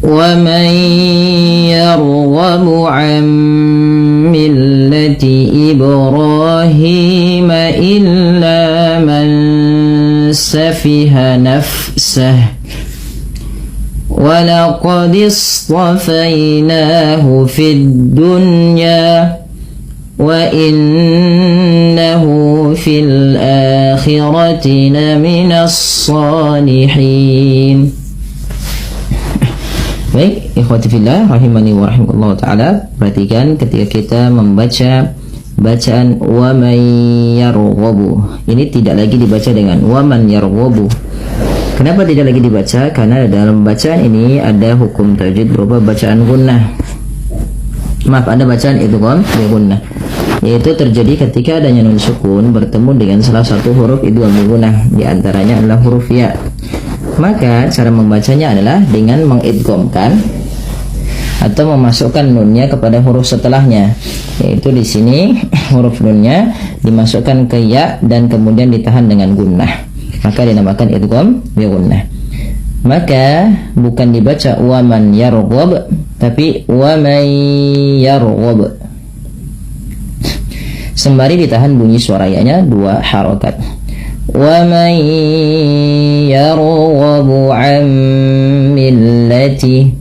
ومن يرغب عن ملة إبراهيم إلا من سفه نفسه ولقد اصطفيناه في الدنيا وإنه في الآخرة لمن الصالحين. Baik, ikhwati fillah rahimani wa rahimakumullah taala, perhatikan ketika kita membaca bacaan wa man yarghabu, ini tidak lagi dibaca dengan wa man yarghabu. Kenapa tidak lagi dibaca? Karena dalam bacaan ini ada hukum tajwid berupa bacaan gunnah. Maaf, ada bacaan idgham bi gunnah, yaitu terjadi ketika adanya nun sukun bertemu dengan salah satu huruf idgham bi gunnah, di antaranya adalah huruf ya. Maka cara membacanya adalah dengan mengidghamkan atau memasukkan nunnya kepada huruf setelahnya, yaitu di sini huruf nunnya dimasukkan ke ya dan kemudian ditahan dengan gunnah, maka dinamakan idgham bi gunnah. Maka bukan dibaca wa man yarghab, tapi wa man yarghab, sembari ditahan bunyi suara ya-nya 2 harokat. Wa man yarghabu an millati,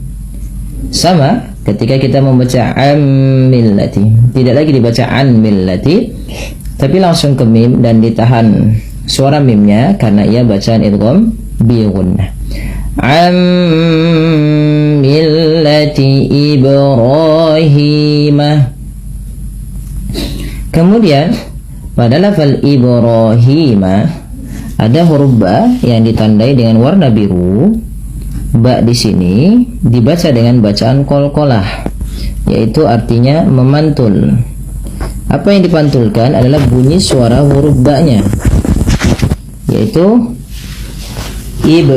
sama ketika kita membaca an millati, tidak lagi dibaca an millati, tapi langsung ke mim dan ditahan suara mimnya karena ia bacaan idgham bi gunnah. An millati Ibrahim. Kemudian pada lafal Ibrahim ada huruf ba yang ditandai dengan warna biru. Ba di sini dibaca dengan bacaan qalqalah, yaitu artinya memantul. Apa yang dipantulkan adalah bunyi suara huruf ba-nya, yaitu ib.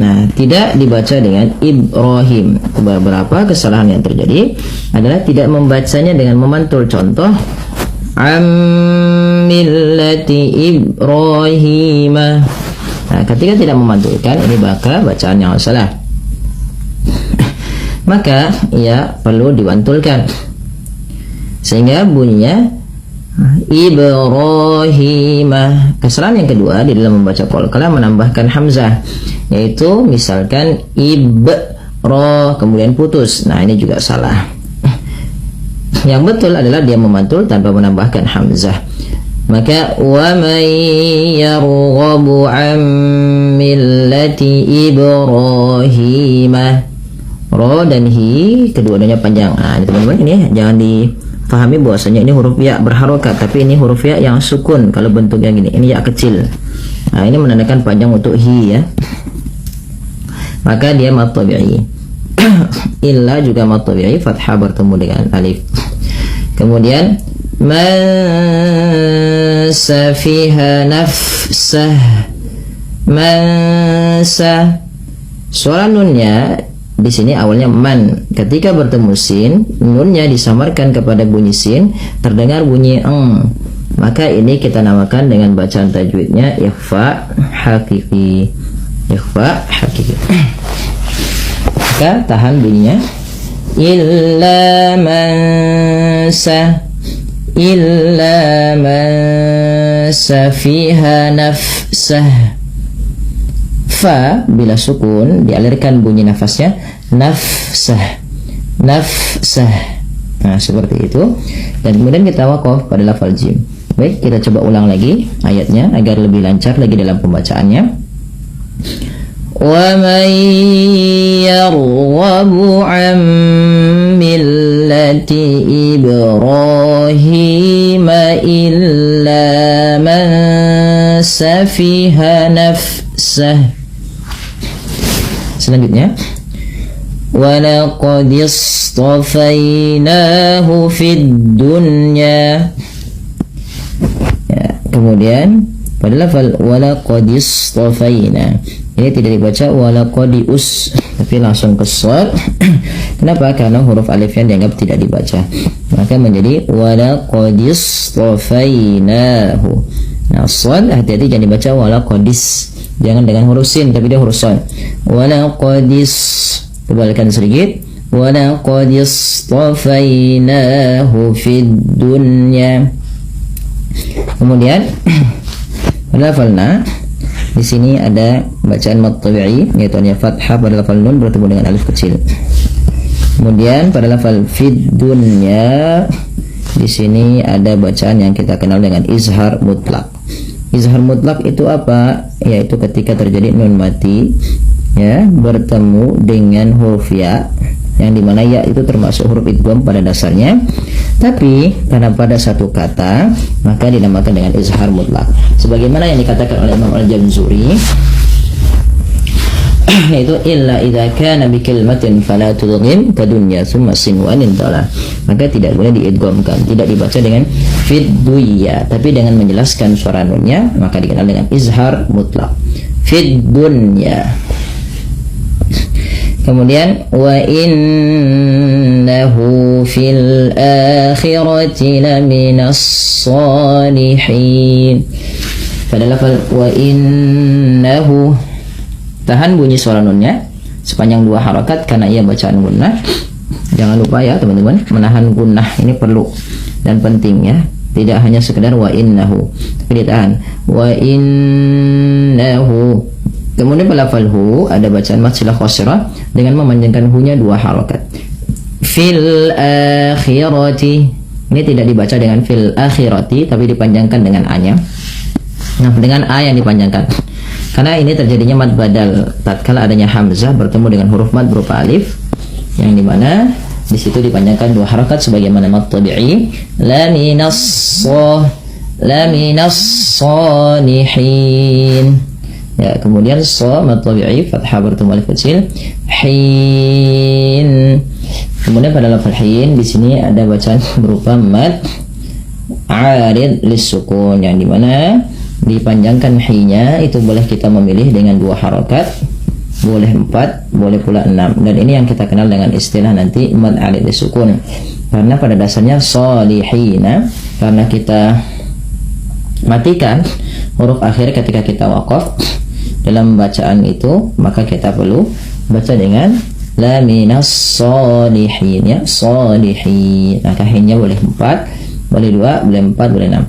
Nah, tidak dibaca dengan Ibrahim. Beberapa kesalahan yang terjadi adalah tidak membacanya dengan memantul. Contoh, millati Ibrahim. Nah, ketika tidak memantulkan, ini maka bacaan yang salah. Maka ia perlu diwantulkan sehingga bunyinya Ibrahim. Kesalahan yang kedua di dalam membaca qalqalah menambahkan hamzah, yaitu misalkan ibro kemudian putus. Nah, ini juga salah. Yang betul adalah dia memantul tanpa menambahkan hamzah. Maka wa man yarghabu an millati Ibrahim, ro dan hi kedua-duanya panjang. Nah, teman-teman, ini jangan difahami bahwasanya ini huruf ya berharokat, tapi ini huruf ya yang sukun. Kalau bentuknya gini, ini ya kecil. Nah, ini menandakan panjang untuk hi ya. Maka dia mad tabi'i. Illa juga mad tabi'i, fathah bertemu dengan alif. Kemudian man safiha nafsah, man sa, suara nunnya di sini awalnya man, ketika bertemu sin, nunnya disamarkan kepada bunyi sin, terdengar bunyi eng. Maka ini kita namakan dengan bacaan tajwidnya ikhfa hakiki. Ikhfa hakiki. Maka tahan bunyinya illa man sa, illa man safiha nafsah. Fa bila sukun dialirkan bunyi nafasnya nafsah, nafsah. Nah, seperti itu. Dan kemudian kita waqaf pada lafal jim. Baik, kita coba ulang lagi ayatnya agar lebih lancar lagi dalam pembacaannya. Wa man yarghabu an millati Ibrahim illa man safiha nafsah. Selanjutnya, walaqad istafainahu fid dunya. Ya, kemudian pada lafal walaqad istafaina, ini tidak dibaca walaqadius, tapi langsung ke shad. Kenapa? Karena huruf alifnya dianggap tidak dibaca, maka menjadi walaqad istafainahu. Nah, shad hati-hati jangan dibaca walaqadis, jangan dengan huruf sin tapi dia huruf shad. Walaqadis, tebalkan sedikit. Walaqad istafainahu fid dunya. Kemudian pada lafal na di sini ada bacaan mad tabi'i, yaitu hanya fathah pada lafal nun bertemu dengan alif kecil. Kemudian pada lafal fid dunya di sini ada bacaan yang kita kenal dengan izhar mutlak. Izhar mutlak itu apa? Yaitu ketika terjadi nun mati ya bertemu dengan huruf ya, yang dimana ya itu termasuk huruf idgham pada dasarnya, tapi karena pada satu kata maka dinamakan dengan izhar mutlak. Sebagaimana yang dikatakan oleh Imam Al-Jamzuri, yaitu illa idza kana bi kalimatin fala tudghim kadunya summa sinwanin tala. Maka tidak boleh diidghamkan, tidak dibaca dengan fid dunya, tapi dengan menjelaskan suara nunnya maka dikenal dengan izhar mutlak. Fid dunya. Kemudian wa innahu fil akhirati laminas salihin. Pada lafal wa innahu tahan bunyi suara nunnya sepanjang 2 harakat karena ia bacaan gunnah. Jangan lupa ya teman-teman, menahan gunnah ini perlu dan penting ya. Tidak hanya sekedar wa innahu, tapi ditahan wa innahu. Kemudian pada lafal hu ada bacaan mad silah qasrah dengan memanjangkan hu-nya 2 harakat. Fil akhirati. Ini tidak dibaca dengan fil akhirati tapi dipanjangkan dengan a-nya. Nah, dengan a yang dipanjangkan. Karena ini terjadinya mad badal tatkala adanya hamzah bertemu dengan huruf mad berupa alif, yang dimana di situ dipanjangkan 2 harakat sebagaimana mad tabi'i laminas salihin. Ya, kemudian mad tabi'i fathah bertemu alif kecil hin. Kemudian pada lafal hin di sini ada bacaan berupa mad arid lisukun, yang dimana dipanjangkan hi-nya itu boleh kita memilih dengan 2 harakat, boleh 4, boleh pula 6. Dan ini yang kita kenal dengan istilah nanti mad arid lisukun. Karena pada dasarnya salihina, karena kita matikan huruf akhir ketika kita waqaf dalam bacaan itu, maka kita perlu baca dengan la minas salihin ya, salihin. Maka hi-nya boleh 4, boleh 2, boleh 4, boleh 6.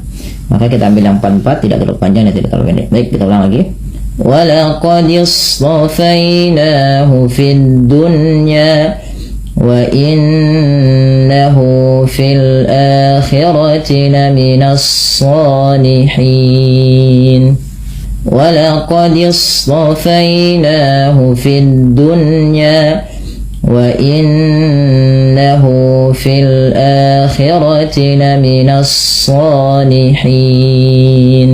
Maka kita ambil yang 4 tidak terlalu panjang dan tidak terlalu pendek. Baik, kita ulang lagi. Walaqad istafainahu fid dunya wa innahu fil akhirati laminas salihin. ولقد اصطفيناه في الدنيا وإنه في الآخرة لمن الصالحين.